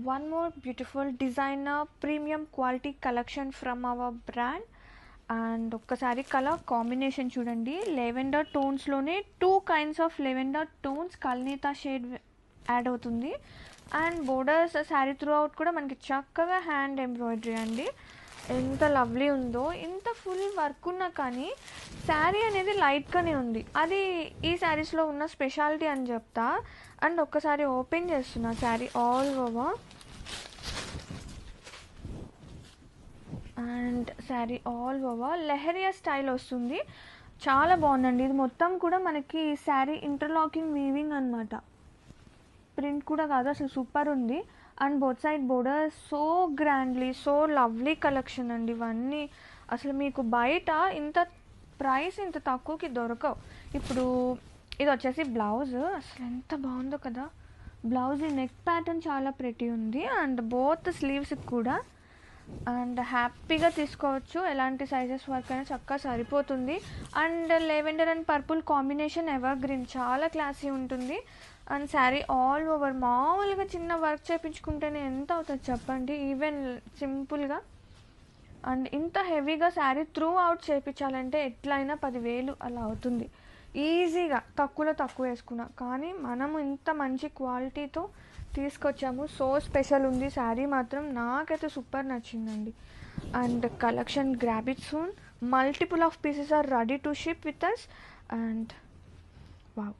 one more beautiful designer premium quality collection from our brand. And ఒక్కసారి colour combination చూడండి, lavender టోన్స్లోనే 2 kinds of lavender tones కల్నేతా shade add అవుతుంది. And borders sari throughout కూడా మనకి చక్కగా హ్యాండ్ ఎంబ్రాయిడరీ అండి. ఎంత లవ్లీ ఉందో, ఇంత ఫుల్ వర్క్ ఉన్నా కానీ శారీ అనేది లైట్గానే ఉంది. అది ఈ శారీస్లో ఉన్న స్పెషాలిటీ అని చెప్తా. అండ్ ఒక్కసారి ఓపెన్ చేస్తున్నా sari all over. And sari all over leheriya style వస్తుంది, చాలా బాగుందండి. ఇది మొత్తం కూడా మనకి శారీ ఇంటర్లాకింగ్ వీవింగ్ అనమాట, ప్రింట్ కూడా కాదు, అసలు సూపర్ ఉంది. And both side border so grandly, so lovely collection అండి ఇవన్నీ. అసలు మీకు బయట ఇంత ప్రైస్ ఇంత తక్కువకి దొరకవు. ఇప్పుడు ఇది వచ్చేసి బ్లౌజ్, అసలు ఎంత బాగుందో కదా బ్లౌజ్. ఈ నెక్ ప్యాటర్న్ చాలా ప్రెటీ ఉంది. అండ్ బోత్ స్లీవ్స్కి కూడా అండ్ హ్యాపీగా తీసుకోవచ్చు, ఎలాంటి సైజెస్ వర్క్ అయినా చక్కగా సరిపోతుంది. And lavender and purple combination ever green, చాలా క్లాసీ ఉంటుంది. అండ్ శారీ ఆల్ ఓవర్ మామూలుగా చిన్న వర్క్ చేయించుకుంటేనే ఎంత అవుతుంది చెప్పండి, ఈవెన్ సింపుల్గా. అండ్ ఇంత హెవీగా శారీ త్రూ అవుట్ చేయించాలంటే ఎట్లయినా 10,000 అలా అవుతుంది ఈజీగా, తక్కువలో తక్కువ వేసుకున్నా. కానీ మనము ఇంత మంచి క్వాలిటీతో తీసుకొచ్చాము, సో స్పెషల్ ఉంది శారీ మాత్రం. నాకైతే సూపర్ నచ్చిందండి. And collection grab it soon, multiple of pieces are ready to ship with us. And wow.